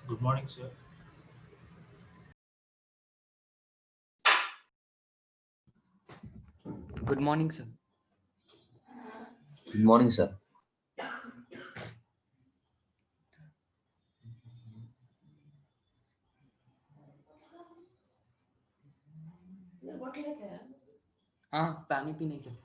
Good morning, sir. Good morning, sir. Good morning, sir. हाँ, पानी पीने के लिए।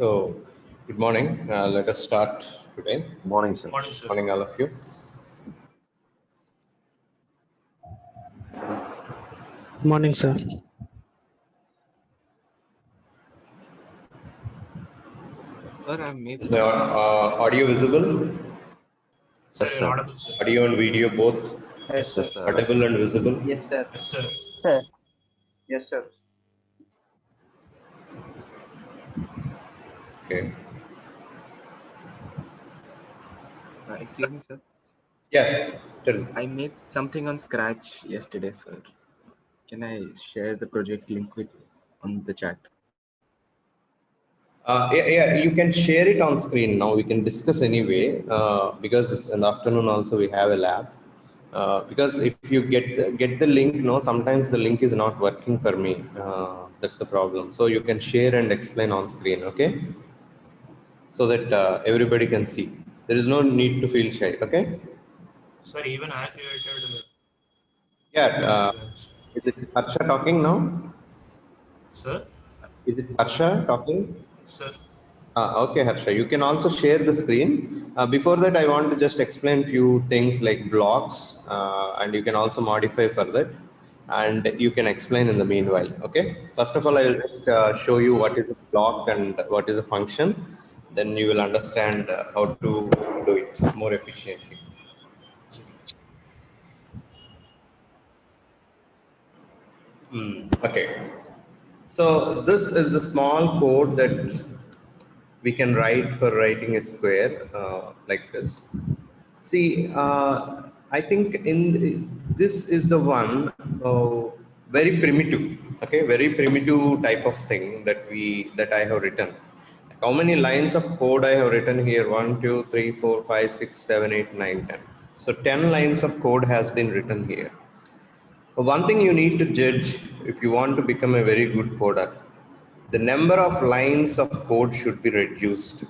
So, good morning. Let us start today. Morning, sir. Morning, sir. Morning, all of you. Morning, sir. Sir, I've made Is the audio visible? Sir, Yes, you're sir. audible, sir. Audio and video both Yes, sir. Yes, sir. audible and visible? Yes, sir. Yes, sir. Sir. Yes, sir. Okay. Excuse me, sir. Yeah, tell me. I made something on Scratch yesterday, sir. Can I share the project link with on the chat? Yeah, you can share it on screen now. We can discuss anyway because in the afternoon also we have a lab. Because if you get the link, no, sometimes the link is not working for me. That's the problem. So you can share and explain on screen, okay? So that everybody can see. There is no need to feel shy, okay? Sir, even I created Yeah. from scratch. Is it Harsha talking now? Sir? Is it Harsha talking? Sir? Okay, Harsha, you can also share the screen. Before that, I want to just explain few things like blocks, and you can also modify further, and you can explain in the meanwhile. Okay. First of all, I will just show you what is a block and what is a function. Then you will understand how to do it more efficiently. Okay. So this is the small code that we can write for writing a square like this. See, I think this is the one very primitive, okay, very primitive type of thing that I have written. How many lines of code I have written here? 1, 2, 3, 4, 5, 6, 7, 8, 9, 10. So 10 lines of code has been written here. One thing you need to judge if you want to become a very good coder, the number of lines of code should be reduced.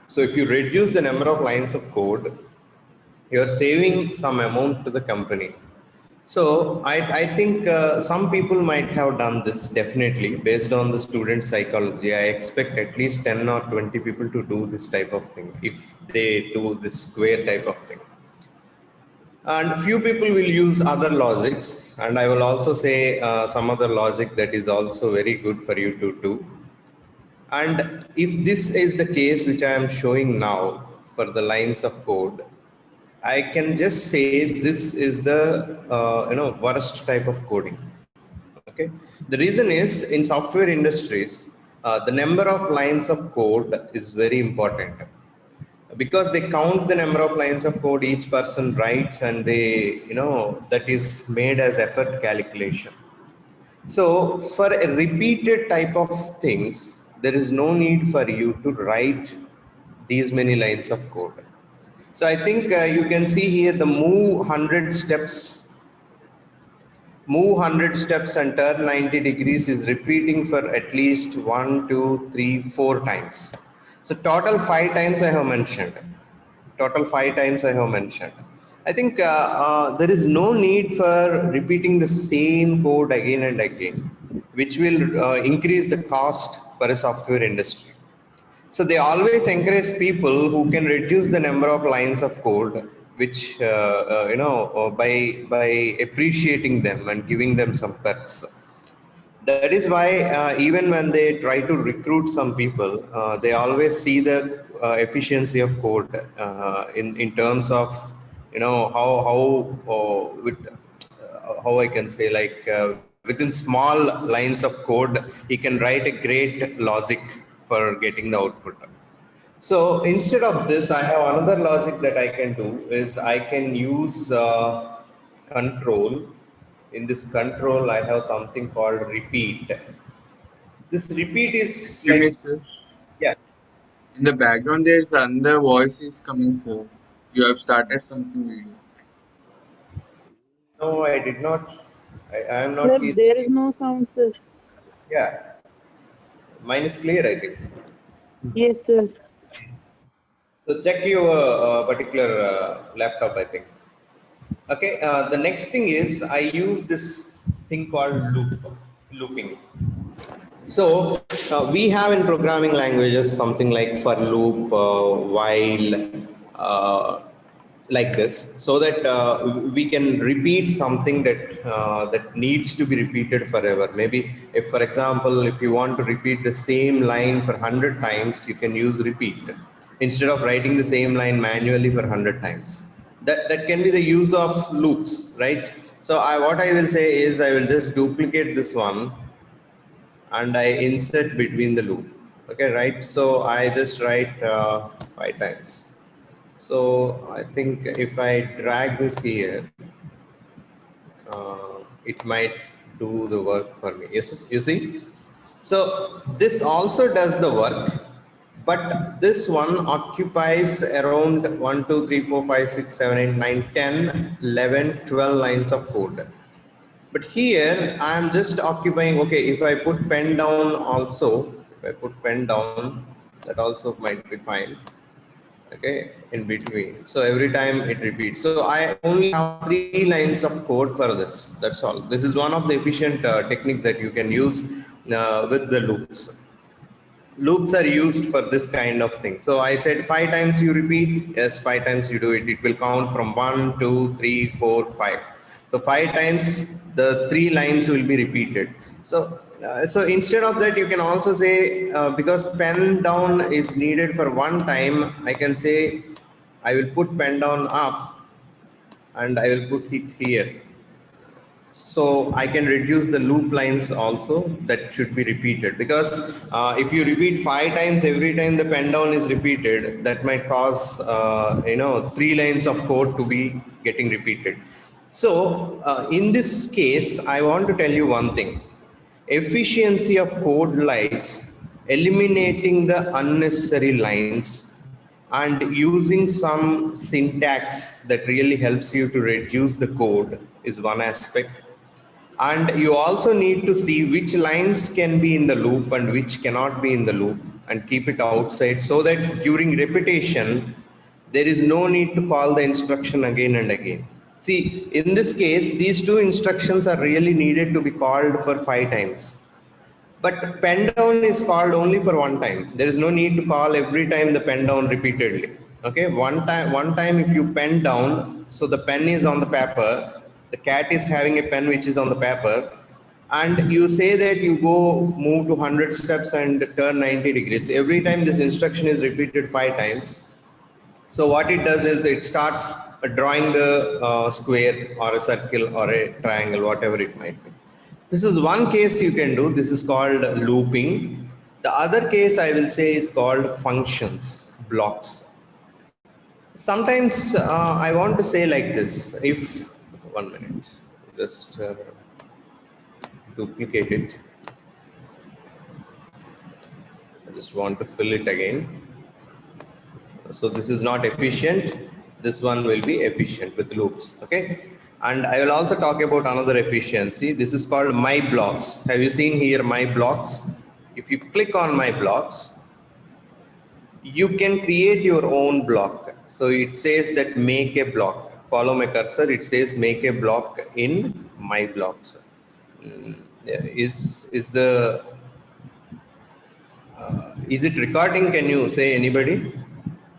So if you reduce the number of lines of code, you're saving some amount to the company. So I think some people might have done this definitely based on the student psychology. I expect at least 10 or 20 people to do this type of thing if they do this square type of thing. And few people will use other logics, and I will also say some other logic that is also very good for you to do. And if this is the case which I am showing now for the lines of code, I can just say this is the worst type of coding. Okay, the reason is in software industries, the number of lines of code is very important because they count the number of lines of code each person writes, and they that is made as effort calculation. So for a repeated type of things, there is no need for you to write these many lines of code. So I think you can see here the move 100 steps and turn 90 degrees is repeating for at least 1, 2, 3, 4 times. So total 5 times I have mentioned. Total 5 times I have mentioned. I think there is no need for repeating the same code again and again, which will increase the cost for a software industry. So they always encourage people who can reduce the number of lines of code, which by appreciating them and giving them some perks. That is why even when they try to recruit some people, they always see the efficiency of code in terms of how I can say, like within small lines of code, he can write a great logic for getting the output. So instead of this, I have another logic that I can do is I can use control. In this control, I have something called repeat. This repeat is Excuse like, me, sir. yeah, In the background, there's another voice is coming, sir. You have started something video. no, I did not. I am Sir, not. there is no sound, sir. Yeah, mine is clear, I think. Yes, sir. So check your particular laptop, I think. Okay, the next thing is I use this thing called looping. So we have in programming languages something like for loop, while, like this, so that we can repeat something that needs to be repeated forever. Maybe if, for example, if you want to repeat the same line for 100 times, you can use repeat instead of writing the same line manually for 100 times. That can be the use of loops, right? So what I will say is I will just duplicate this one and I insert between the loop. Okay, right? So I just write 5 times. So I think if I drag this here, it might do the work for me. Yes, you see? So this also does the work, but this one occupies around 1, 2, 3, 4, 5, 6, 7, 8, 9, 10, 11, 12 lines of code. But here I am just occupying, okay, if I put pen down also, if I put pen down, that also might be fine. Okay, in between. So every time it repeats. So I only have 3 lines of code for this. That's all. This is one of the efficient technique that you can use with the loops. Loops are used for this kind of thing. So I said 5 times you repeat, yes, 5 times you do it. It will count from 1, 2, 3, 4, 5. So 5 times the 3 lines will be repeated. So instead of that, you can also say, because pen down is needed for 1 time, I can say I will put pen down up and I will put it here. So I can reduce the loop lines also that should be repeated, because if you repeat 5 times every time the pen down is repeated, that might cause 3 lines of code to be getting repeated. So in this case, I want to tell you one thing. Efficiency of code lies eliminating the unnecessary lines and using some syntax that really helps you to reduce the code is one aspect. And you also need to see which lines can be in the loop and which cannot be in the loop and keep it outside, so that during repetition there is no need to call the instruction again and again. See, in this case, these 2 instructions are really needed to be called for 5 times. But pen down is called only for 1 time. There is no need to call every time the pen down repeatedly. Okay, one time if you pen down, so the pen is on the paper, the cat is having a pen which is on the paper, and you say that you go move to 100 steps and turn 90 degrees. Every time this instruction is repeated 5 times. So what it does is it starts drawing the square or a circle or a triangle, whatever it might be. This is one case you can do. This is called looping. The other case I will say is called functions, blocks. Sometimes I want to say like this. If 1 minute, just duplicate it. I just want to fill it again. So this is not efficient. This one will be efficient with loops. Okay. And I will also talk about another efficiency. This is called my blocks. Have you seen here my blocks? If you click on my blocks, you can create your own block. So it says that make a block. Follow my cursor. It says make a block in my blocks. Is it recording? Can you say anybody?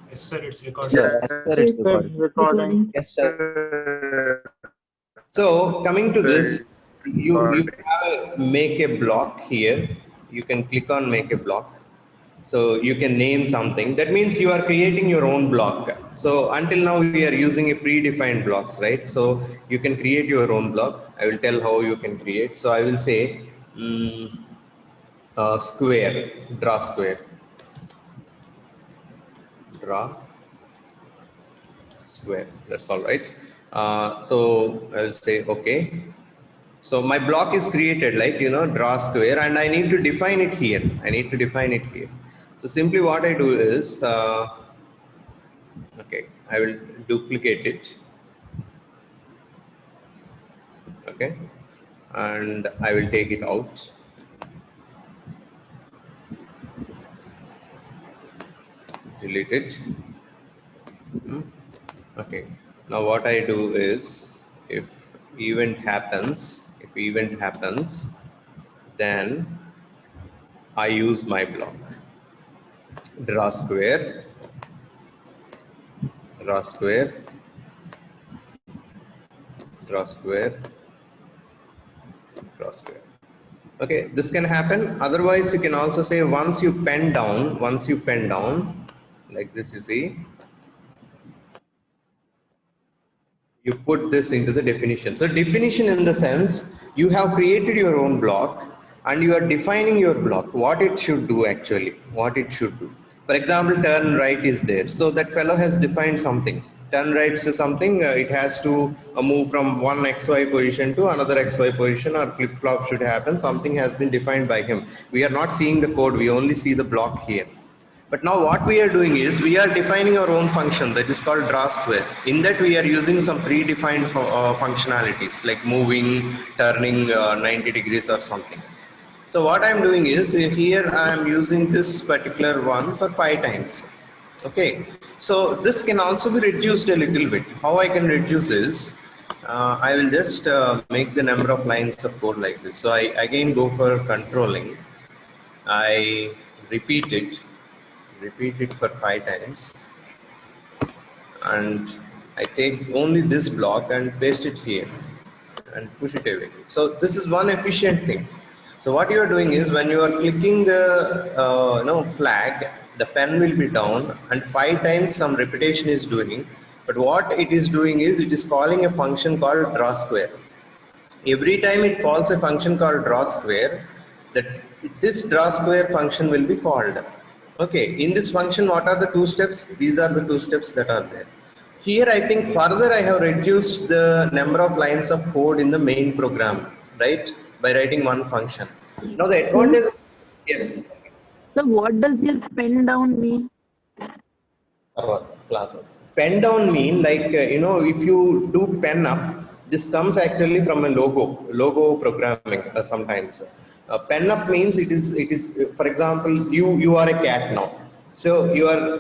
Yes, sir, it's recorded. Yes, sir, it's recording. Yes, sir. So coming to this, you have make a block here. You can click on make a block. So you can name something. That means you are creating your own block. So until now we are using a predefined blocks, right? So you can create your own block. I will tell how you can create. So I will say square, draw square. Draw square, that's all right. So I will say okay. So my block is created, like, draw square, and I need to define it here. So simply what I do is, okay, I will duplicate it. Okay, and I will take it out. Delete it. Okay, now what I do is, if event happens, then I use my block. Draw square, draw square, draw square, draw square. Okay, this can happen. Otherwise, you can also say once you pen down, like this, you see, you put this into the definition. So definition in the sense, you have created your own block and you are defining your block, what it should do actually, what it should do. For example, turn right is there. So that fellow has defined something. Turn right to something, it has to move from one XY position to another XY position, or flip flop should happen. Something has been defined by him. We are not seeing the code, we only see the block here. But now what we are doing is we are defining our own function that is called draw square. In that we are using some predefined functionalities like moving, turning 90 degrees or something. So what I am doing is here I am using this particular one for 5 times. Okay, so this can also be reduced a little bit. How I can reduce is I will just make the number of lines of code like this. So I again go for controlling. I repeat it for 5 times, and I take only this block and paste it here and push it away. So this is one efficient thing. So what you are doing is when you are clicking the flag, the pen will be down, and 5 times some repetition is doing. But what it is doing is it is calling a function called draw square. Every time it calls a function called draw square, this draw square function will be called. Okay, in this function, what are the 2 steps? These are the 2 steps that are there. Here, I think further I have reduced the number of lines of code in the main program, right? By writing one function. Now the advantage, yes. So what does your pen down mean? Class. Pen down mean like, if you do pen up, this comes actually from a logo programming sometimes. Pen up means it is for example, you are a cat now. So you are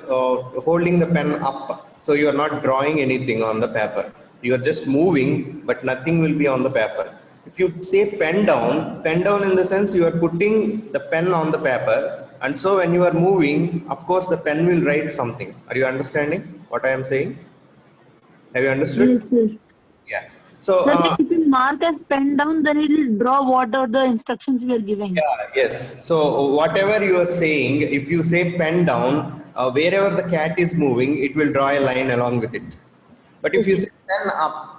holding the pen up. So you are not drawing anything on the paper. You are just moving, but nothing will be on the paper. If you say pen down in the sense you are putting the pen on the paper, and so when you are moving, of course the pen will write something. Are you understanding what I am saying? Have you understood? Yes, sir. Yeah. So Sir, if you mark as pen down, then it will draw what are the instructions we are giving. yeah, yes. So whatever you are saying, if you say pen down, wherever the cat is moving, it will draw a line along with it. But if you say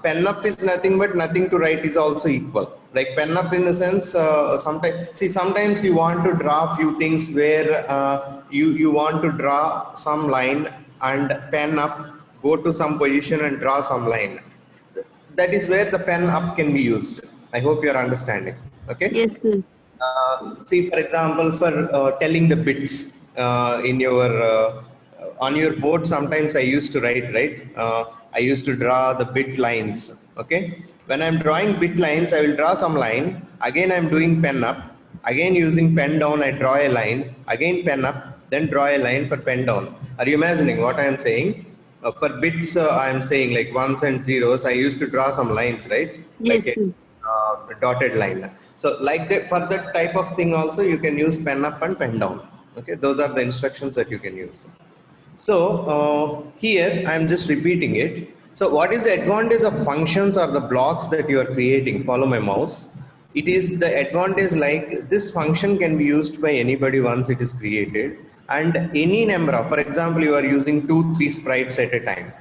pen up is nothing but nothing to write is also equal. Like pen up in the sense, sometimes you want to draw few things where you want to draw some line and pen up, go to some position and draw some line. That is where the pen up can be used. I hope you are understanding. Okay. Yes, sir. See, for example, for telling the bits in your on your board, sometimes I used to write, right? I used to draw the bit lines. Okay. When I'm drawing bit lines, I will draw some line. Again, I'm doing pen up. Again, using pen down, I draw a line. Again, pen up. Then draw a line for pen down. Are you imagining what I am saying? For bits, I am saying like ones and zeros. I used to draw some lines, right? Yes, Like sir. a dotted line. So like that, for that type of thing also you can use pen up and pen down. Okay, those are the instructions that you can use. So here I am just repeating it. So what is the advantage of functions or the blocks that you are creating? Follow my mouse. It is the advantage like this function can be used by anybody once it is created, and any number of, for example, you are using 2-3 sprites at a time.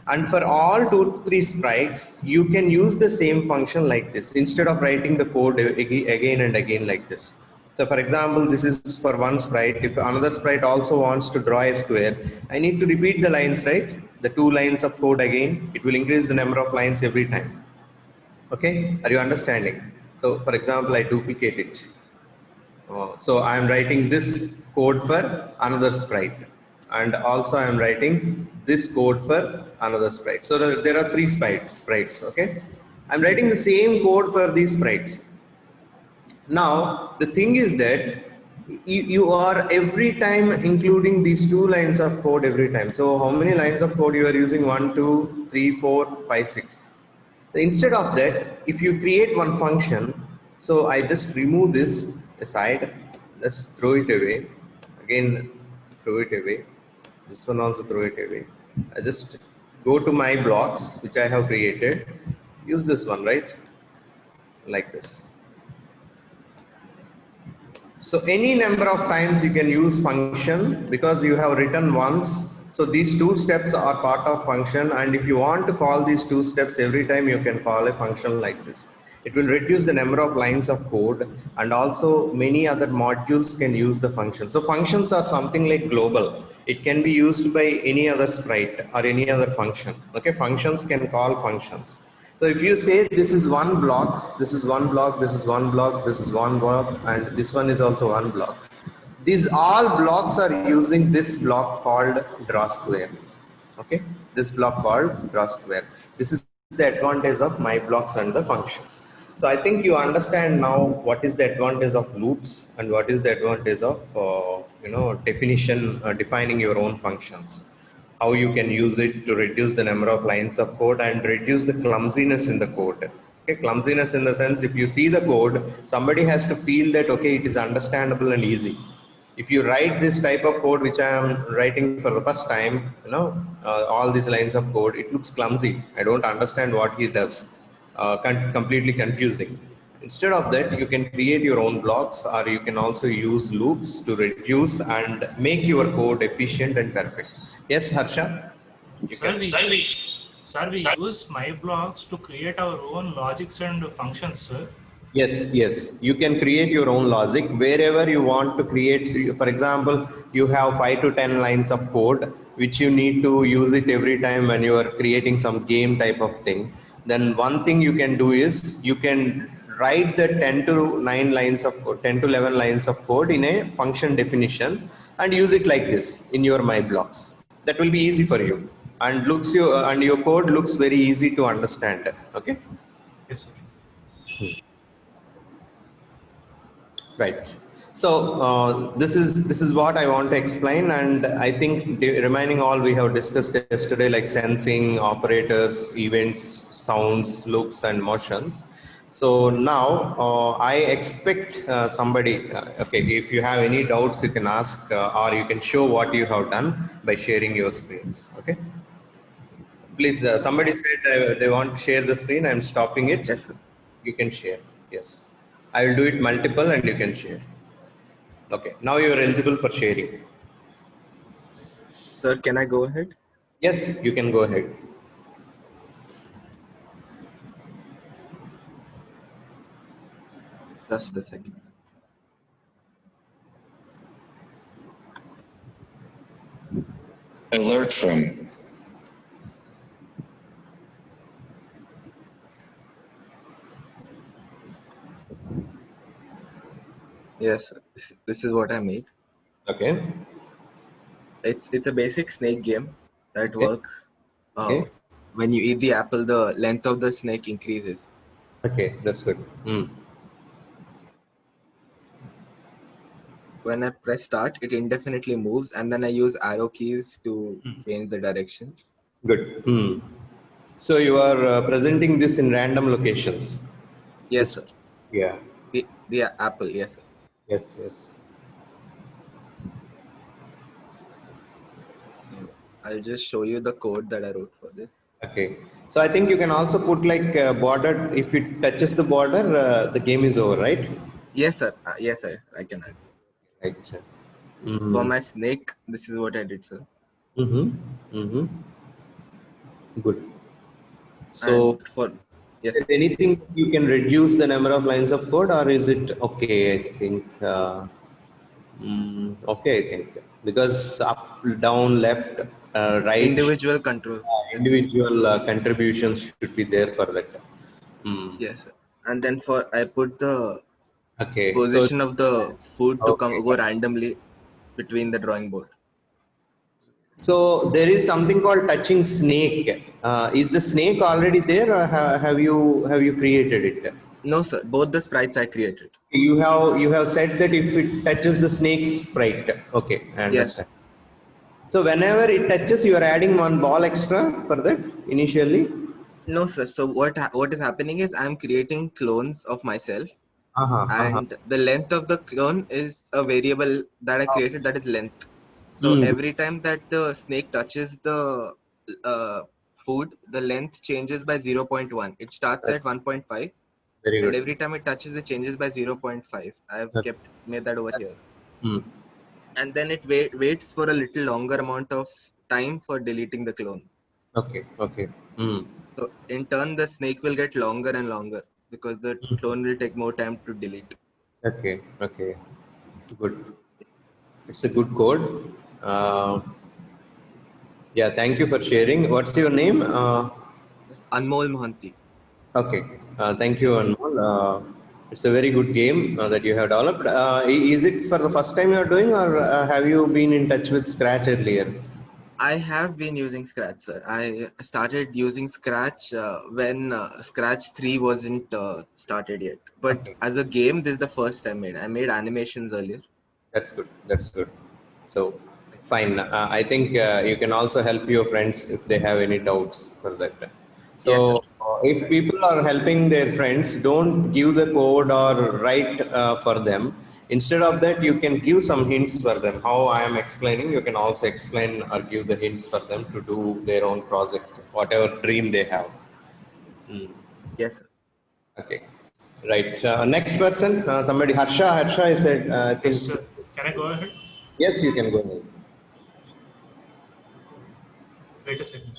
And for all 2-3 sprites, you can use the same function like this instead of writing the code again and again like this. So for example, this is for one sprite. If another sprite also wants to draw a square, I need to repeat the lines, right? The 2 lines of code again. It will increase the number of lines every time. Okay, are you understanding? So for example, I duplicate it. So I am writing this code for another sprite. And also I am writing this code for another sprite. So there are 3 sprites, okay? I'm writing the same code for these sprites. Now, the thing is that you are every time including these 2 lines of code every time. So how many lines of code you are using? 1, 2, 3, 4, 5, 6. So instead of that, if you create one function, so I just remove this aside, let's throw it away. Again, throw it away. This one also throw it away. I just go to my blocks which I have created. Use this one, right? Like this. So any number of times you can use function because you have written once. So these two steps are part of function, and if you want to call these two steps every time, you can call a function like this. It will reduce the number of lines of code, and also many other modules can use the function. So functions are something like global. It can be used by any other sprite or any other function. Okay, functions can call functions. So if you say this is one block, this is one block, this is one block, this is one block, and this one is also one block. These all blocks are using this block called draw square. Okay, this block called draw square. This is the advantage of my blocks and the functions. So I think you understand now what is the advantage of loops and what is the advantage of defining your own functions. How you can use it to reduce the number of lines of code and reduce the clumsiness in the code. Okay, clumsiness in the sense, if you see the code, somebody has to feel that okay, it is understandable and easy. If you write this type of code which I am writing for the first time, all these lines of code, it looks clumsy. I don't understand what he does. Completely confusing. Instead of that, you can create your own blocks, or you can also use loops to reduce and make your code efficient and perfect. Yes, Harsha? Sir, we use my blocks to create our own logics and functions, sir. Yes. You can create your own logic wherever you want to create. For example, you have 5 to 10 lines of code which you need to use it every time when you are creating some game type of thing. Then one thing you can do is you can write the 10 to 9 lines of code, 10 to 11 lines of code in a function definition and use it like this in your my blocks. That will be easy for you and your code looks very easy to understand. Okay. Yes, sir. Right. So this is what I want to explain, and I think remaining all we have discussed yesterday, like sensing, operators, events, sounds, looks, and motions. So now I expect somebody. Okay, if you have any doubts, you can ask, or you can show what you have done by sharing your screens. Okay. Please, somebody said they want to share the screen. I'm stopping it. Yes, sir. You can share. Yes. I will do it multiple and you can share. Okay. Now you are eligible for sharing. Sir, can I go ahead? Yes, you can go ahead. Just a second. Alert from Yes, sir. This is what I made. Okay. It's a basic snake game that Okay. works. Okay. When you eat the apple, the length of the snake increases. Okay, that's good. When I press start, it indefinitely moves, and then I use arrow keys to change the direction. Good. So you are presenting this in random locations. Yes, sir. Yeah. The apple, yes, sir. Yes. So I'll just show you the code that I wrote for this. Okay. So I think you can also put like border. If it touches the border, the game is over, right? Yes, sir. Yes, sir. I can add. Right. For my snake, this is what I did, sir. Good. So And for yes, is there anything you can reduce the number of lines of code, or is it okay? I think okay. I think because up, down, left, right, individual controls. individual contributions should be there for that. Yes, sir. And then I put the Okay. position of the food to Okay. go randomly between the drawing board. So there is something called touching snake. Is the snake already there, or have you created it? No, sir. Both the sprites I created. You have said that if it touches the snake sprite. Okay, I understand. So whenever it touches, you are adding one ball extra for that initially. No, sir. So what is happening is I'm creating clones of myself. and the length of the clone is a variable that I created that is length. So Hmm. every time that the snake touches the food, the length changes by 0.1. It starts at 1.5, Very and good. every time it touches, it changes by 0.5. I've Okay. made that over here, Hmm. and then it waits for a little longer amount of time for deleting the clone. Okay. Okay. Hmm. So in turn, the snake will get longer and longer because the clone will take more time to delete. Okay. Okay. Good. It's a good code. Yeah. Thank you for sharing. What's your name? Anmol Mohanty. Okay. Thank you, Anmol. It's a very good game that you have developed. Is it for the first time you are doing, or have you been in touch with Scratch earlier? I have been using Scratch, sir. I started using Scratch when Scratch 3 wasn't started yet. But Okay. as a game, this is the first I made. I made animations earlier. That's good. That's good. So, fine. I think you can also help your friends if they have any doubts for that. Yes, sir. So, if people are helping their friends, don't give the code or write for them. Instead of that, you can give some hints for them. How I am explaining, you can also explain or give the hints for them to do their own project, whatever dream they have. Hmm. Yes, sir. Okay. Right. Next person, somebody, Harsha. Harsha, I said, I Yes, think. sir. Can I go ahead? Yes, you can go ahead. Wait a second.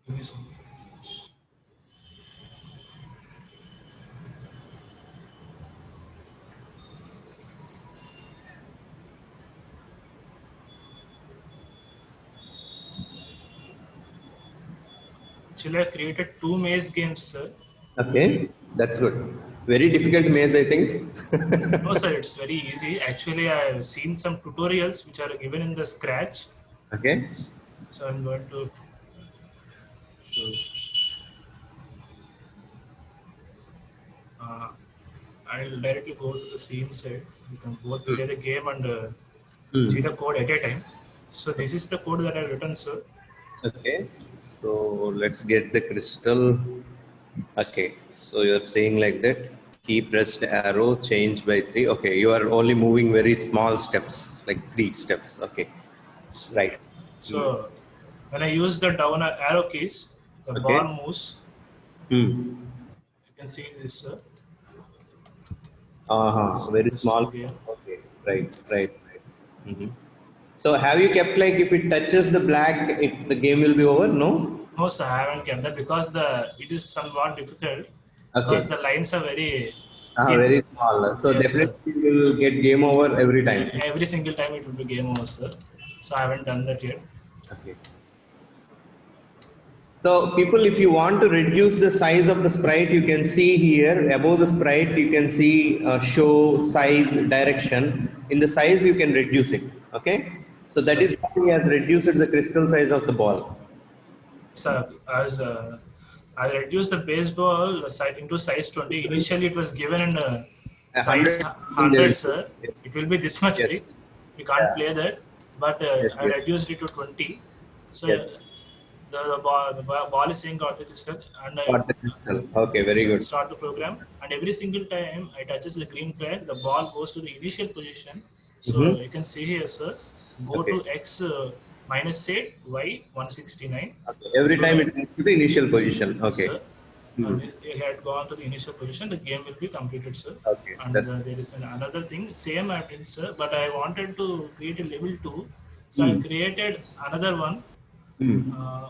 Give me some. Actually, I created two maze games, sir. Okay, that's good. Very difficult maze, I think. No, sir, it's very easy. Actually, I've seen some tutorials which are given in the Scratch. Okay. So I'm going to show. Uh, I'll directly go to the scene side. You can both play the game and see Hmm. the code at a time. So this is the code that I've written, sir. Okay. So let's get the crystal. Okay. So you're saying like that. Key pressed arrow change by 3. Okay. You are only moving very small steps, like 3 steps. Okay. Right. Hmm. So when I use the down arrow keys, the ball Okay. moves. Hmm. You can see this, sir. This Uh-huh. is the Very crystal small. game. Okay. Right. Right. Right. Hmm. So have you kept like if it touches the black, the game will be over? No. No, sir, I haven't kept that because it is somewhat difficult because Okay. the lines are very thin. Very small. So Yes, sir. definitely you will get game over every time. Every single time it will be game over, sir. So I haven't done that yet. Okay. So people, if you want to reduce the size of the sprite, you can see here above the sprite, you can see show size direction. In the size, you can reduce it. Okay. So that So, is how he has reduced the crystal size of the ball. sir, as I reduced the baseball size into size 20. Initially, it was given in size 100. 100, sir. It will be this much Yes. big. We can't Yeah. play that, but Yes. I Yes. reduced it to 20. So Yes. the ball is saying got the crystal, and I Got the crystal. Okay. Very good. start the program. And every single time I touches the green flag, the ball goes to the initial position. So Mm-hmm. you can see here, sir. Go Okay. to x minus 8 y 169. Okay. Every So time it moves to the initial position. Okay. sir, Hmm. this it had gone to the initial position. The game will be completed, sir. Okay. And That's there is another thing. Same I did, sir. But I wanted to create a level 2, so I hmm. created another one. Hmm. Uh,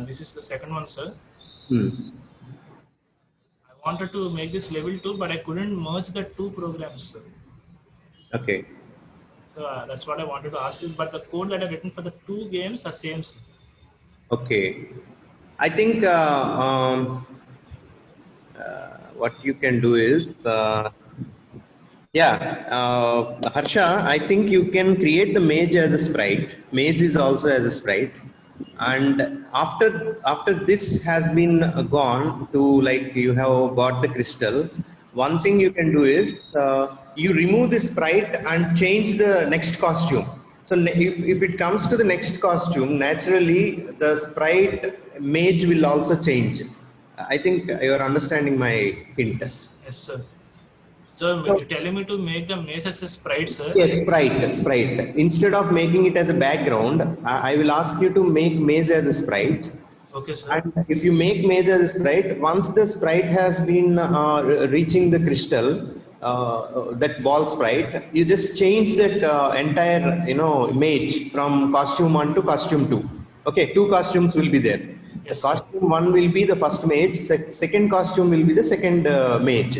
this is the second one, sir. Hmm. I wanted to make this level 2, but I couldn't merge the two programs, sir. Okay. So that's what I wanted to ask you. But the code that I've written for the two games are same, sir. Okay. I think what you can do is, Harsha, I think you can create the mage as a sprite. Mage is also as a sprite. And after this has been gone to like you have got the crystal, one thing you can do is you remove the sprite and change the next costume. So if it comes to the next costume, naturally the sprite mage will also change. I think you are understanding my hint. Yes, yes, sir. So you're telling me to make the maze as a sprite, sir. Yes, sprite. Instead of making it as a background, I will ask you to make maze as a sprite. Okay, sir. And if you make maze as a sprite, once the sprite has been reaching the crystal, that ball sprite, you just change that entire, image from costume 1 to costume 2. Okay, two costumes will be there. The Yes, sir. costume 1 will be the first mage, second costume will be the second mage.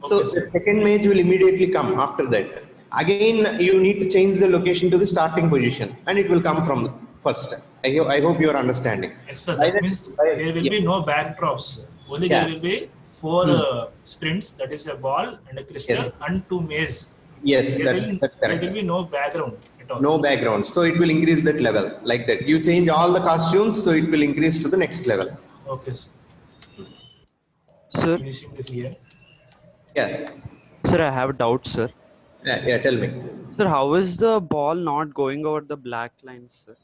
So Okay, the sir. second mage will immediately come after that. Again, you need to change the location to the starting position and it will come from first. I hope you are understanding. Yes, sir. By That that, means by, there will yeah, be no backdrops. Only there yeah, will be four hmm, sprints. That is a ball and a yes, crystal and two maze. yes, There will that's there will correct. be no background at all. No background, so it will increase that level like that. You change all the costumes, so it will increase to the next level. Okay, sir. Sir, Finishing this here. Yeah, sir, I have a doubt, sir. yeah. Tell me. Sir, how is the ball not going over the black lines, sir?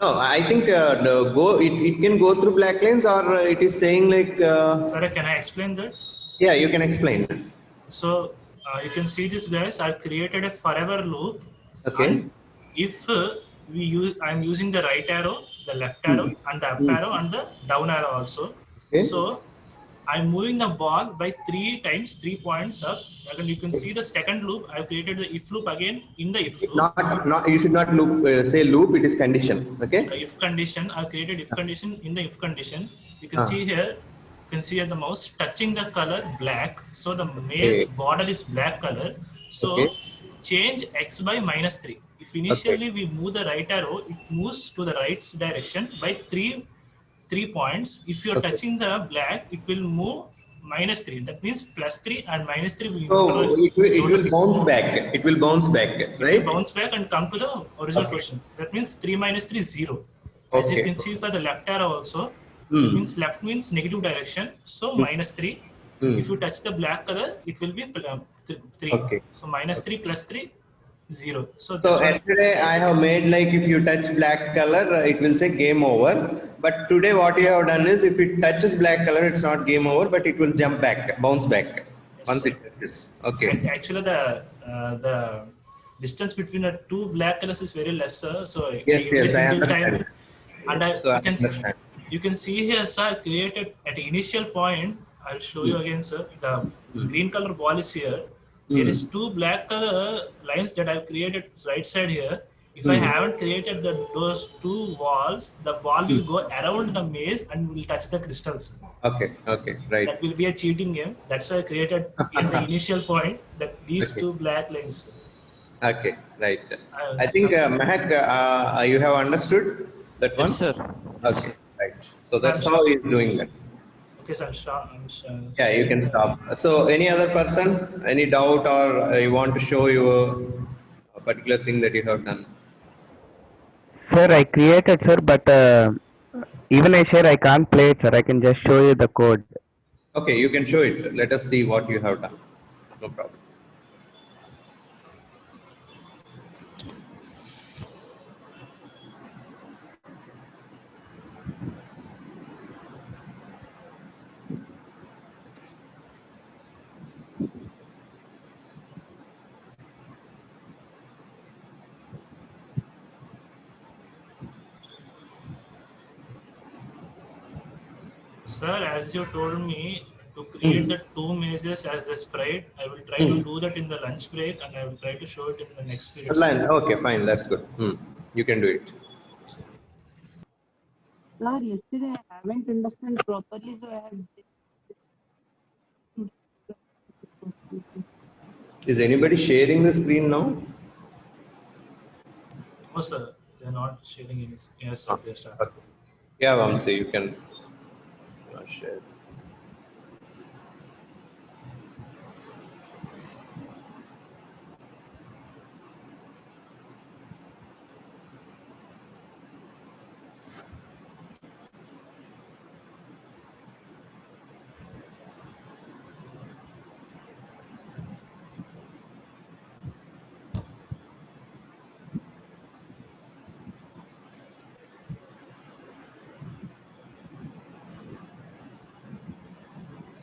No, I think it can go through black lines, or it is saying like Sir, can I explain that? yeah, you can explain. So you can see this, guys. I've created a forever loop, and Okay. if I'm using the right arrow, the left Hmm. arrow, and the up Hmm. arrow, and the down arrow also. Okay. So I'm moving the ball by 3 times, 3 points up. And you can see the second loop. I've created the if loop again in the if loop. Not. You should not loop. Say loop. It is condition. The Okay. if condition, I've created if condition in the if condition. You can Ah. see here, you can see at the mouse touching the color black. So the maze Okay. border is black color. Okay. So change x by -3. If Okay. initially we move the right arrow, it moves to the right direction by 3 points. If you're Okay. touching the black, it will move -3. That means +3 and -3 will So it will bounce back. It will bounce back, it will right? bounce back and come to the original Okay. position. That means 3 minus 3 is 0. As you Okay. can see for the left arrow also, it Hmm. means left means negative direction. So -3. Hmm. If you touch the black color, it will be 3. Okay. So -3 plus 3, 0. So So that's why. yesterday I have made like if you touch black color, it will say game over. But today what you have done is if it touches black color, it's not game over, but it will jump back, bounce back Yes, once sir. it touches. Okay. Actually, the distance between the two black colors is very lesser. So Yes, every yes, I single time, understand. and So I understand. you can see here, sir, created at the initial point. I'll show you again, sir. The green color ball is here. There is two black color lines that I've created right side here. If I haven't created those two walls, the ball will go around the maze and will touch the crystals. Okay, okay, right. That will be a cheating game. That's why I created in the initial point that these Okay. two black lines. Okay, right. Uh, I think Mehak, you have understood that one? Yes, sir. Yes, Okay, sir. right. So So that's I'm how sure- he's doing that. Okay, so Yeah, you can stop. So any other person, any doubt or you want to show you a particular thing that you have done? Sir, I created, sir, but even I share, I can't play it, sir. I can just show you the code. Okay, you can show it. Let us see what you have done. No problem. Sir, as you told me to create the two mazes as the sprite, I will try to do that in the lunch break and I will try to show it in the next period. sir. Line. Okay, fine. That's good. You can do it. Sir, yesterday I haven't understand properly, so I have. Is anybody sharing the screen now? No, sir, they are not sharing any. Yes, sir, they start. Okay. Yeah, Vamsi, you can share.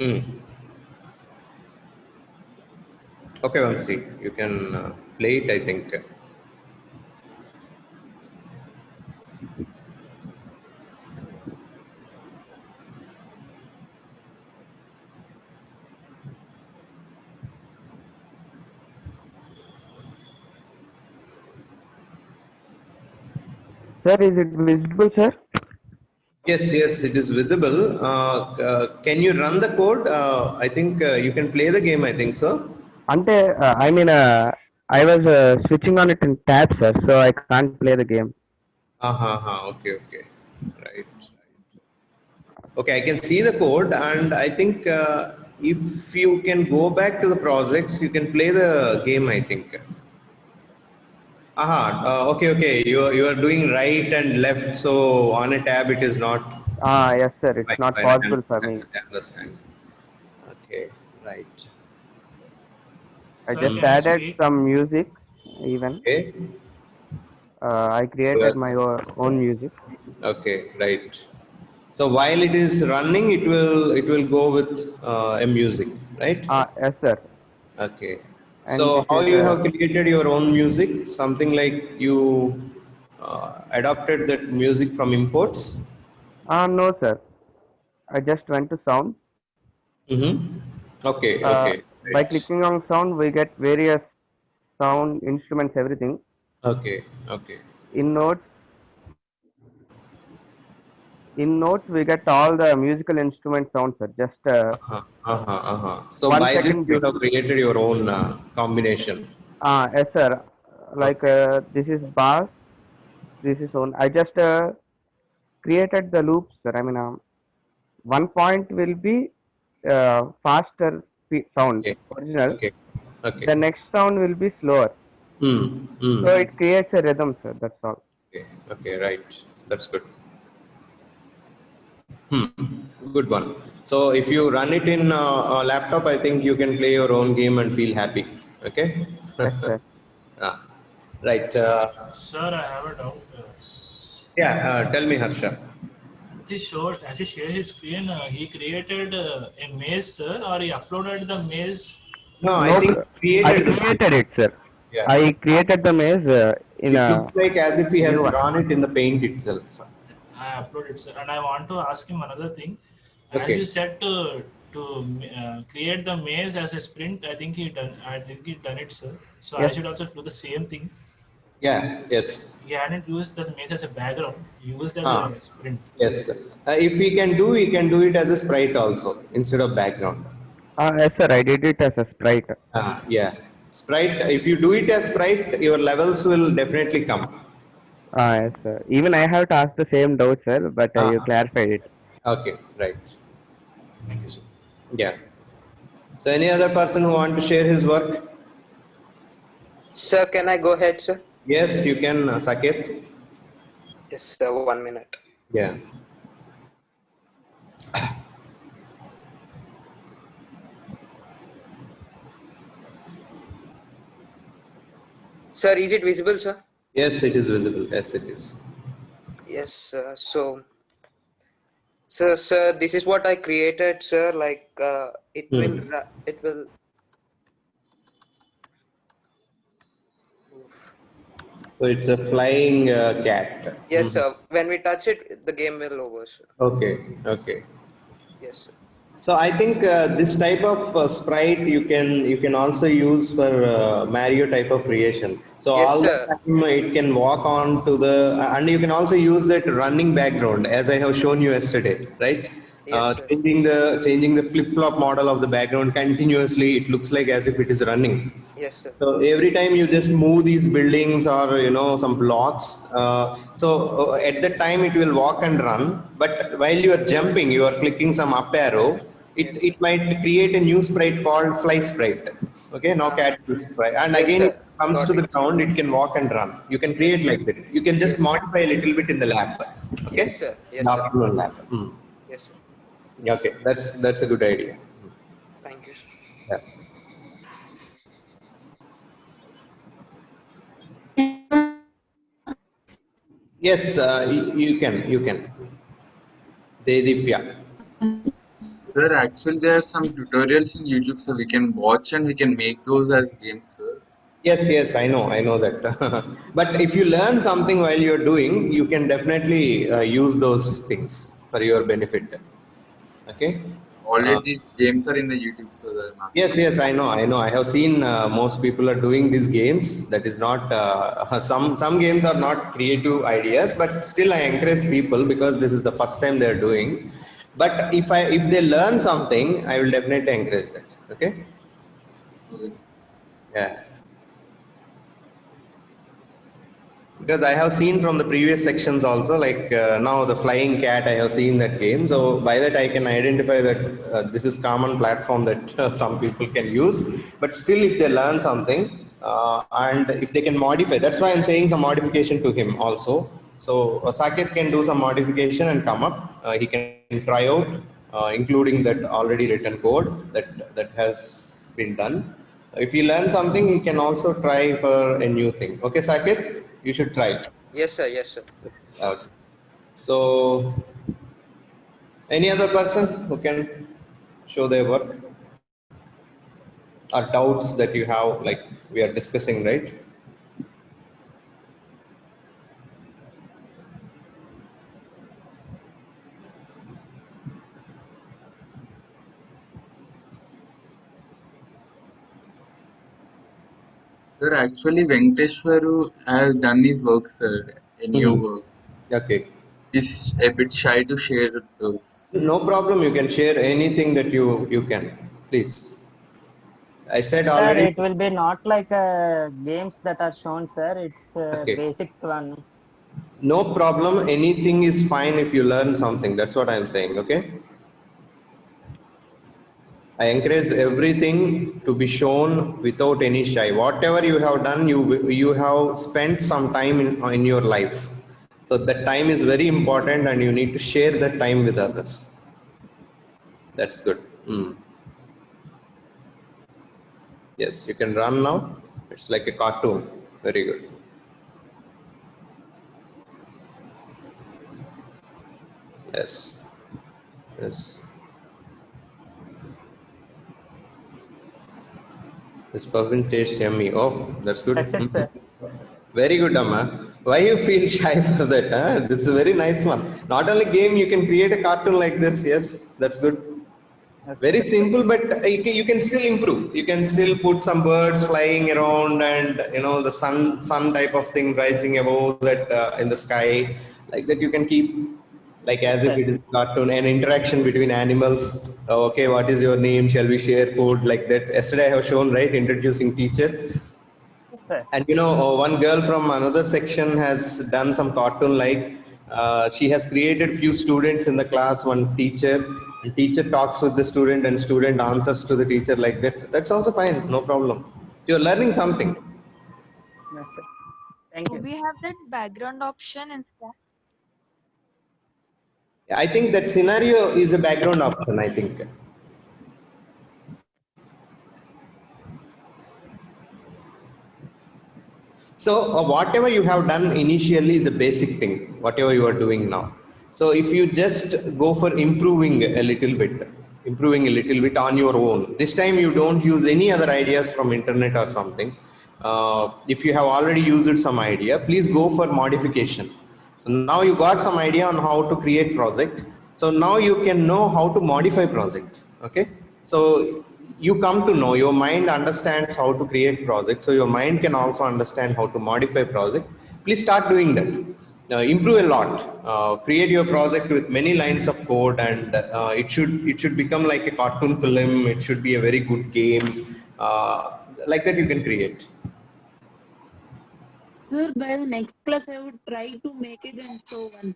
Hmm. Okay, Vamsi, you can play it, I think. Sir, is it visible, sir? Yes, yes, it is visible. Can you run the code? I think you can play the game, I think so. Ante, I was switching on it in tab, sir, so I can't play the game. Okay, okay. Right. Okay, I can see the code, and I think if you can go back to the projects, you can play the game, I think. Okay, okay. You are doing right and left, so on a tab it is not. Yes, sir. It's Fine, not fine. I possible for understand. me. I understand. Okay, right. I Sir, just can I added speak? some music, even. Okay. I created my own music. Okay, right. So while it is running, it will go with a music, right? Yes, sir. Okay. And So this how is you have created your own music? Something like you adopted that music from imports? no, sir. I just went to sound. Mm-hmm. Okay, Uh, okay, by right. clicking on sound, we get various sound instruments, everything. Okay, okay. In notes, we get all the musical instrument sounds, sir. Just So one by this second. you have created your own combination. Yes, sir. Like Okay. this is bass. This is on. I just created the loops, sir. I mean, one point will be faster sound, Okay. original. Okay. Okay. The next sound will be slower. Hmm. Hmm. So it creates a rhythm, sir. That's all. Okay. Okay. Right. That's good. Hmm. Good one. So if you run it in a laptop, I think you can play your own game and feel happy. Okay. Yes, sir. Ah, right. Sir, I have a doubt. Yeah. Tell me, Harsha. As he shared his screen, he created a maze, sir, or he uploaded the maze. No, I No, think I created the maze. created it, sir. Yeah. I created the maze in It a looks like as if he has new one. drawn it in the paint itself. I uploaded, sir, and I want to ask him another thing. As Okay. you said to create the maze as a sprint, I think he done. I think he done it, sir. So I Yes. should also do the same thing. Yeah. Yes. He hadn't used the maze as a background. He used as Ah. a sprint. Yes. If he can do it as a sprite also instead of background. Yes, sir. I did it as a sprite. Yeah. Sprite. If you do it as sprite, your levels will definitely come. Yes, sir. Even I have to ask the same doubt, sir, but you Ah. clarified it. Okay. Right. Thank you, sir. Yeah. So any other person who want to share his work? Sir, can I go ahead, sir? Yes, you can, Saket. Yes, sir. 1 minute. Yeah. Sir, is it visible, sir? Yes, it is visible. Yes, it is. Yes, sir. Sir, this is what I created, sir. Like, it will, it will. So it's a flying cat. Yes, sir. When we touch it, the game will over, sir. Okay. Okay. Yes, sir. So I think this type of sprite you can also use for Mario type of creation. So Yes, all the sir. time it can walk on to the and you can also use that running background as I have shown you yesterday, right? Yes, sir. Changing the flip flop model of the background continuously. It looks like as if it is running. Yes, sir. So every time you just move these buildings or some blocks, at that time it will walk and run. But while you are jumping, you are clicking some up arrow. Yes, sir. It might create a new sprite called fly sprite. Okay, now cat is sprite, and Yes, again sir. it comes Got to the it. ground. It can walk and run. You can create Yes. like that. You can just Yes. modify a little bit in the lab. Okay, Yes, sir. in Yes, sir. afternoon lab. Yes, sir. Okay, that's a good idea. Thank you, sir. Yeah. Yes, you can. Dedipya. Sir, actually there are some tutorials in YouTube, so we can watch and we can make those as games, sir. Yes, I know that. But if you learn something while you're doing, you can definitely use those things for your benefit. Okay. Already these games are in the YouTube, so I'm asking. Yes, I know. I have seen most people are doing these games. That is not some games are not creative ideas, but still I encourage people because this is the first time they are doing. But if they learn something, I will definitely encourage that. Okay. Okay. Yeah. Because I have seen from the previous sections also, like now the flying cat, I have seen that game. So by that I can identify that this is common platform that some people can use. But still, if they learn something and if they can modify, that's why I'm saying some modification to him also. So Saket can do some modification and come up. He can try out, including that already written code that has been done. If he learns something, he can also try for a new thing. Okay, Saket? You should try it. Yes, sir. Yes, sir. Okay. So, any other person who can show their work or doubts that you have, like we are discussing, right? Sir, actually Venkateshwaru has done his work, sir, in your work. Okay. He's a bit shy to share those. No problem. You can share anything that you can. Please. I said Sir, already. it will be not like games that are shown, sir. It's Okay. basic one. No problem. Anything is fine if you learn something. That's what I'm saying. Okay. I encourage everything to be shown without any shy. Whatever you have done, you have spent some time in your life. So that time is very important and you need to share that time with others. That's good. Yes, you can run now. It's like a cartoon. Very good. Yes. Yes. This puffin tastes yummy. Oh, that's good. That's it, sir. Very good, Amma. Why you feel shy for that? Huh? This is a very nice one. Not only game, you can create a cartoon like this. Yes, that's good. Yes, Very sir. simple, but you can still improve. You can still put some birds flying around and the sun type of thing rising above that in the sky. Like that, you can keep like as if it is cartoon and interaction between animals. Okay, what is your name? Shall we share food? Like that. Yesterday I have shown, right, introducing teacher. Yes, sir. And one girl from another section has done some cartoon like she has created few students in the class, one teacher, and teacher talks with the student and student answers to the teacher like that. That's also fine, no problem. You're learning something. Yes, sir. Thank Do you. we have that background option in Slack? I think that scenario is a background option, I think. So whatever you have done initially is a basic thing, whatever you are doing now. So if you just go for improving a little bit on your own, this time you don't use any other ideas from internet or something. If you have already used some idea, please go for modification. So now you got some idea on how to create project. So now you can know how to modify project. Okay. So you come to know, your mind understands how to create project. So your mind can also understand how to modify project. Please start doing that. Improve a lot. Create your project with many lines of code, and it should become like a cartoon film. It should be a very good game. Like that you can create. Sir, by the next class, I would try to make it and show one.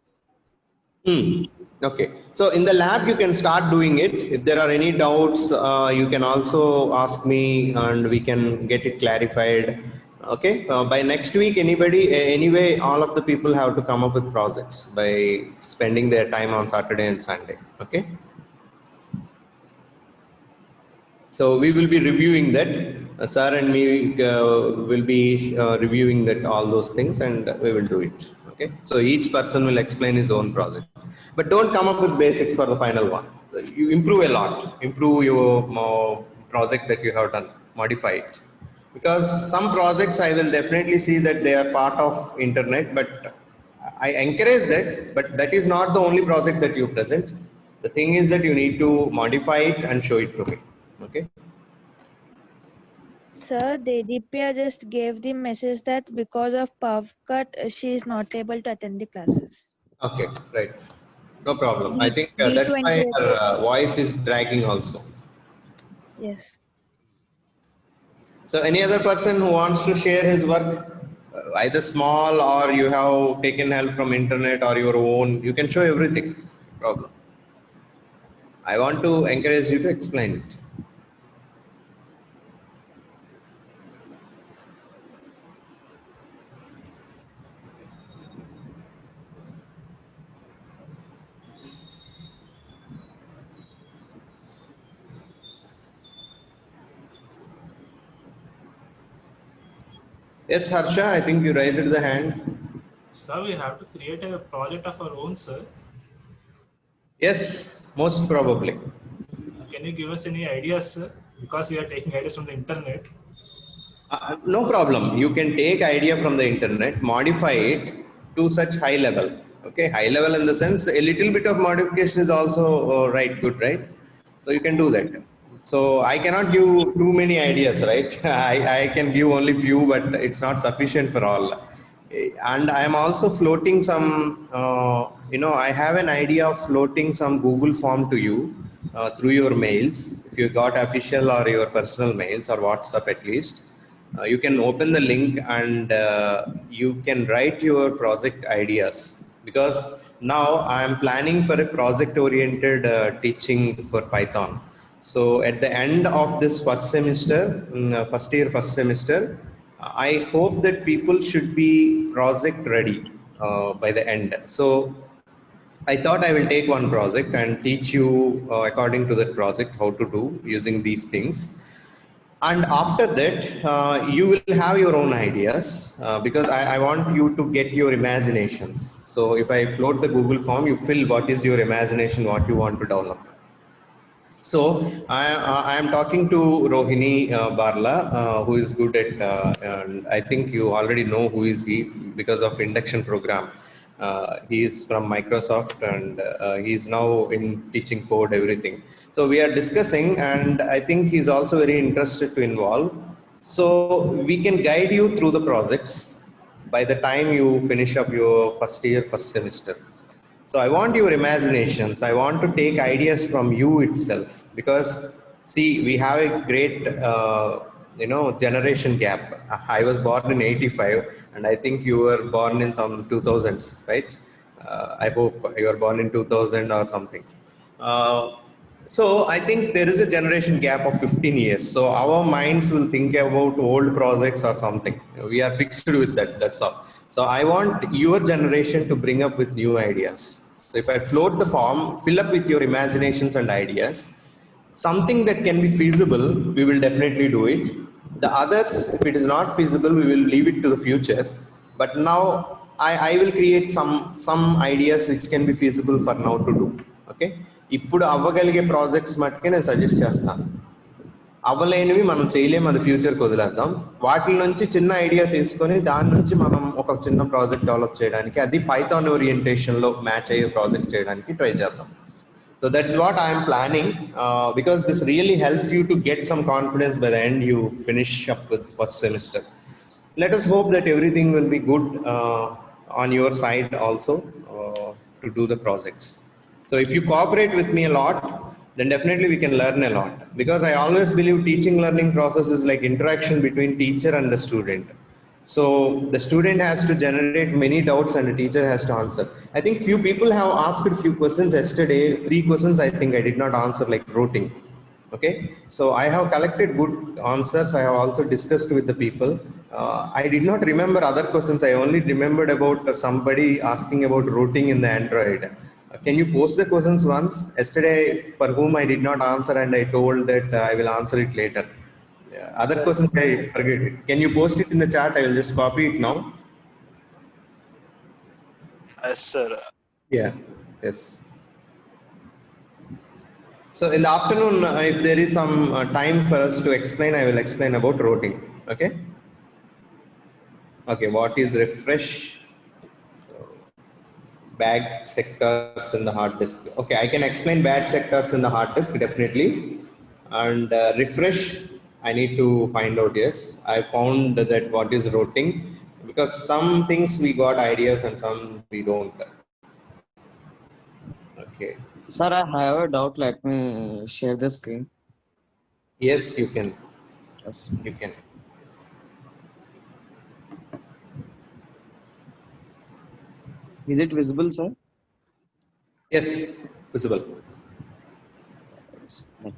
Okay, so in the lab you can start doing it. If there are any doubts, you can also ask me and we can get it clarified. Okay, by next week, anyway, all of the people have to come up with projects by spending their time on Saturday and Sunday. Okay. So we will be reviewing that. Sir and me will be reviewing that all those things, and we will do it. Okay. So each person will explain his own project, but don't come up with basics for the final one. you improve a lot, improve your project that you have done, modify it. Because some projects I will definitely see that they are part of internet, but I encourage that, but that is not the only project that you present. The thing is that you need to modify it and show it to me. Okay. Sir, the DPR just gave the message that because of power cut, she is not able to attend the classes. Okay, right. No problem. I D think that's why D28. her voice is dragging also. Yes. So any other person who wants to share his work, either small or you have taken help from internet or your own, you can show everything. Problem. I want to encourage you to explain it. Yes, Harsha, I think you raised the hand. Sir, we have to create a project of our own, sir. Yes, most probably. Can you give us any ideas, sir? Because we are taking ideas from the internet. No problem. You can take idea from the internet, modify it to such high level. Okay, high level in the sense a little bit of modification is also good, right? So you can do that. So I cannot give too many ideas, right? I can give only few, but it's not sufficient for all. And I am also floating some, I have an idea of floating some Google form to you through your mails. If you got official or your personal mails or WhatsApp at least, you can open the link and you can write your project ideas, because now I am planning for a project oriented teaching for Python. So at the end of this first semester, first semester, I hope that people should be project ready by the end. So I thought I will take one project and teach you according to that project how to do using these things. And after that, you will have your own ideas because I want you to get your imaginations. So if I float the Google form, you fill what is your imagination, what you want to develop. So I am talking to Rohini Barla, who is good at, and I think you already know who is he because of induction program. He is from Microsoft and he is now in teaching code, everything. So we are discussing, and I think he's also very interested to involve. So we can guide you through the projects by the time you finish up your first year, first semester. So I want your imaginations. I want to take ideas from you itself, because see, we have a great, generation gap. I was born in '85, and I think you were born in some 2000s, right? I hope you are born in 2000 or something. So I think there is a generation gap of 15 years. So our minds will think about old projects or something. We are fixed with that. That's all. So I want your generation to bring up with new ideas. So if I float the form, fill up with your imaginations and ideas, something that can be feasible, we will definitely do it. The others, if it is not feasible, we will leave it to the future. But now I will create some ideas which can be feasible for now to do. Okay. ఇప్పుడు అవ్వగలిగే projects మట్టుకే నేను suggest చేస్తాను. అవ్వలేనివి మనం చేయలేము, అది ఫ్యూచర్కి వదిలేద్దాం. వాటి నుంచి చిన్న ఐడియా తీసుకొని దాని నుంచి మనం ఒక చిన్న ప్రాజెక్ట్ డెవలప్ చేయడానికి, అది పైథాన్ ఓరియంటేషన్లో మ్యాచ్ అయ్యే ప్రాజెక్ట్ చేయడానికి ట్రై చేద్దాం. So that's what I am planning, because this really helps you to get some confidence by the end you finish up with first semester. Let us hope that everything will be good on your side also to do the projects. So if you cooperate with me a lot, then definitely we can learn a lot, because I always believe teaching learning process is like interaction between teacher and the student. So the student has to generate many doubts and the teacher has to answer. I think few people have asked a few questions yesterday. 3 questions I think I did not answer, like routing. Okay, so I have collected good answers. I have also discussed with the people. I did not remember other questions. I only remembered about somebody asking about routing in the Android. Can you post the questions once? Yesterday, for whom I did not answer, and I told that I will answer it later. Other questions I forget it. Can you post it in the chat? I will just copy it now. Yes, sir. Yeah. Yes. So in the afternoon, if there is some time for us to explain, I will explain about routing. Okay. Okay. What is refresh? Bad sectors in the hard disk. Okay, I can explain bad sectors in the hard disk definitely. And refresh, I need to find out. Yes, I found that what is routing, because some things we got ideas and some we don't. Okay. Sir, I have a doubt. Let me share the screen. Yes, you can. Yes. You can. Is it visible, sir? Yes, visible. Wait.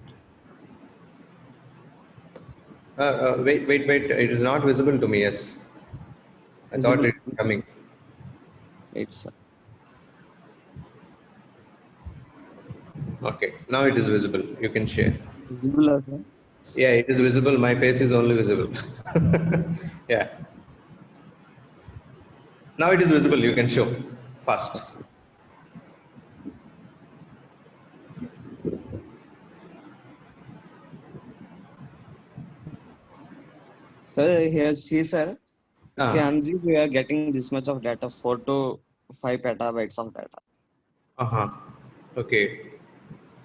It is not visible to me. Yes, I thought it was coming. It's Okay, now it is visible. You can share. visible, okay? Yeah, it is visible. My face is only visible. Yeah. Now it is visible. You can show fast. Sir, here, see, sir. If you Ah. unzip, we are getting this much of data, 4 to 5 petabytes of data. Okay.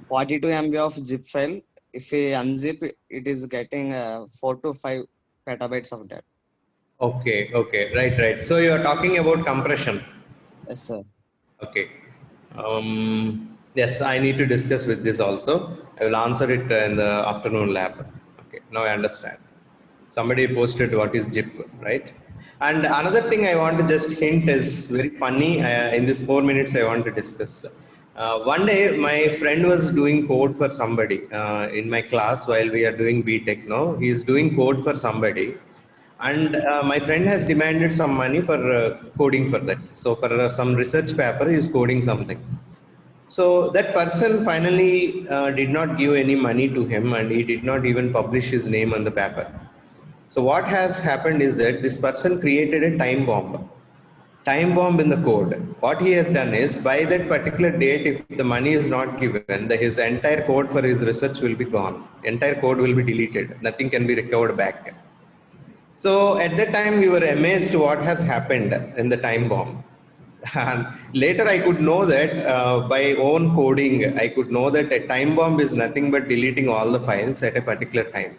42 MB of zip file. If we unzip, it is getting 4 to 5 petabytes of data. Okay. Okay. Right. So you are talking about compression. Yes, sir. Okay. Yes, I need to discuss with this also. I will answer it in the afternoon lab. Okay. Now I understand. Somebody posted what is zip, right? And another thing I want to just hint is very funny. In this 4 minutes, I want to discuss. One day, my friend was doing code for somebody in my class while we are doing BTech. No, he is doing code for somebody, and my friend has demanded some money for coding for that. So for some research paper, he is coding something. So that person finally did not give any money to him, and he did not even publish his name on the paper. So what has happened is that this person created a time bomb in the code. What he has done is, by that particular date, if the money is not given, his entire code for his research will be gone. Entire code will be deleted. Nothing can be recovered back. So at that time, we were amazed what has happened in the time bomb. And later I could know that by own coding, I could know that a time bomb is nothing but deleting all the files at a particular time.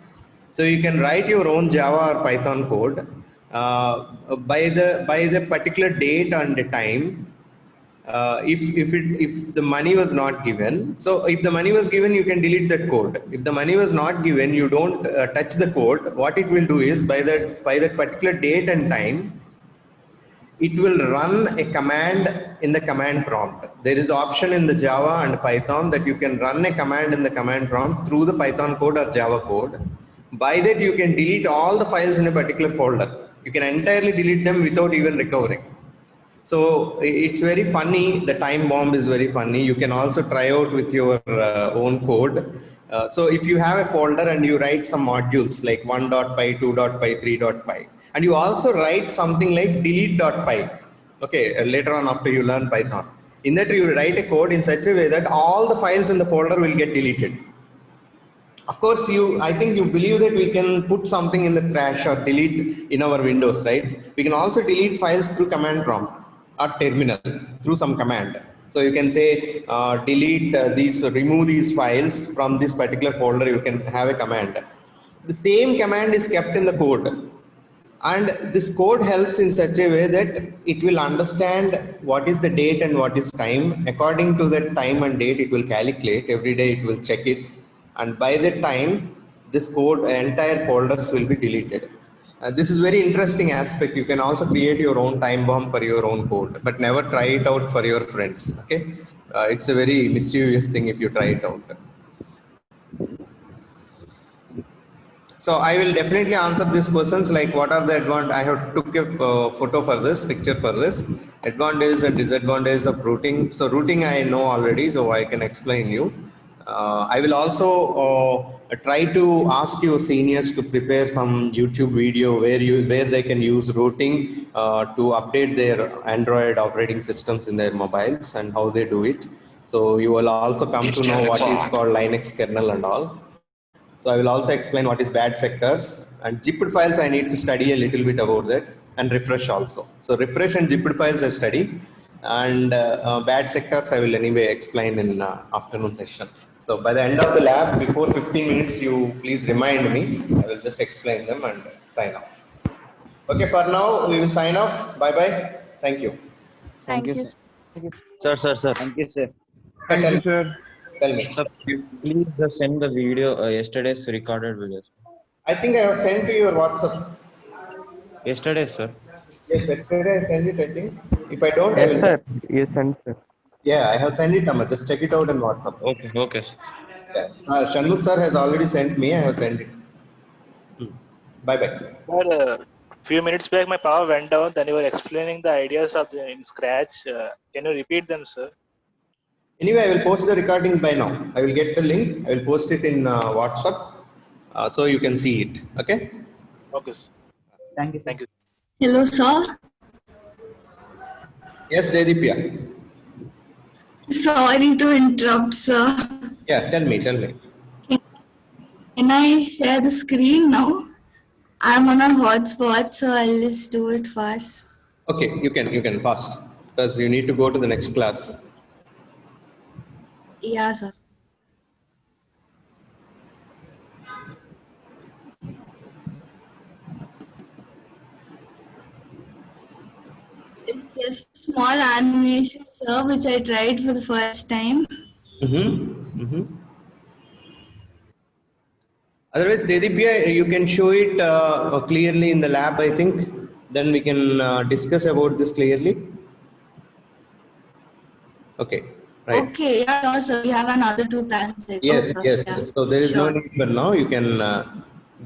So you can write your own Java or Python code by the particular date and the time. If the money was not given, so if the money was given, you can delete that code. If the money was not given, you don't touch the code. What it will do is, by that particular date and time, it will run a command in the command prompt. There is option in the Java and Python that you can run a command in the command prompt through the Python code or Java code. By that, you can delete all the files in a particular folder. You can entirely delete them without even recovering. So it's very funny. The time bomb is very funny. You can also try out with your own code. So if you have a folder and you write some modules like 1.py, 2.py, 3.py, and you also write something like delete.py. Okay, later on after you learn Python. In that you write a code in such a way that all the files in the folder will get deleted. Of course, I think you believe that we can put something in the trash or delete in our Windows, right? We can also delete files through command prompt or terminal through some command. So you can say remove these files from this particular folder. You can have a command. The same command is kept in the code. And this code helps in such a way that it will understand what is the date and what is time. According to that time and date, it will calculate. Every day it will check it. And by that time, this code, entire folders will be deleted. This is very interesting aspect. You can also create your own time bomb for your own code, but never try it out for your friends. Okay, it's a very mischievous thing if you try it out. So I will definitely answer these questions, like what are the advantages. I have took a photo for this, picture for this. Advantages and disadvantages of routing. So routing I know already, so I can explain you. I will also try to ask your seniors to prepare some YouTube video where they can use routing to update their Android operating systems in their mobiles and how they do it. So you will also come to know what is called Linux kernel and all. So I will also explain what is bad sectors, and zipped files I need to study a little bit about that, and refresh also. So refresh and zipped files I study, and bad sectors I will anyway explain in afternoon session. So by the end of the lab, before 15 minutes, you please remind me. I will just explain them and sign off. Okay, for now we will sign off. Bye bye. Thank you. Thank you, Thank you. sir. Sir. Thank you, sir. Thank Tell you, me. sir. Tell me. Sir, Yes. please just send the video, yesterday's recorded video. I think I have sent to your WhatsApp. Yesterday, sir. Yes, yesterday I sent it. I think. If I don't, I Yes, will. sir. You sent, sir. Yeah, I have sent it, Amma. Just check it out on WhatsApp. Okay, okay, sir. Yeah. Shanmugh sir has already sent me. I have sent it. Bye bye. But few minutes back, my power went down. Then you were explaining the ideas of the in Scratch. Can you repeat them, sir? Anyway, I will post the recording by now. I will get the link. I will post it in WhatsApp, so you can see it. Okay. Okay, sir. Thank you, sir. Thank you. Hello, sir. Yes, Dedipya. Sorry to interrupt, sir. Yeah, tell me. Tell me. Can I share the screen now? I'm on a hotspot, so I'll just do it fast. Okay, you can. You can fast because you need to go to the next class. Yeah, sir. It's just a small animation, sir, which I tried for the first time. Otherwise, Dedipya, you can show it clearly in the lab. I think. Then we can discuss about this clearly. Okay. Right. Okay, yeah, no, sir. We have another 2 classes. Yes, Okay, yes. yeah. So there is no Sure. need for now. You can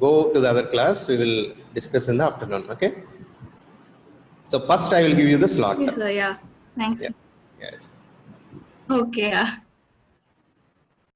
go to the other class. We will discuss in the afternoon. Okay. So first, I will give you the slot. Okay, sir, yeah. Thank Yeah. you. Yes. Okay, yeah.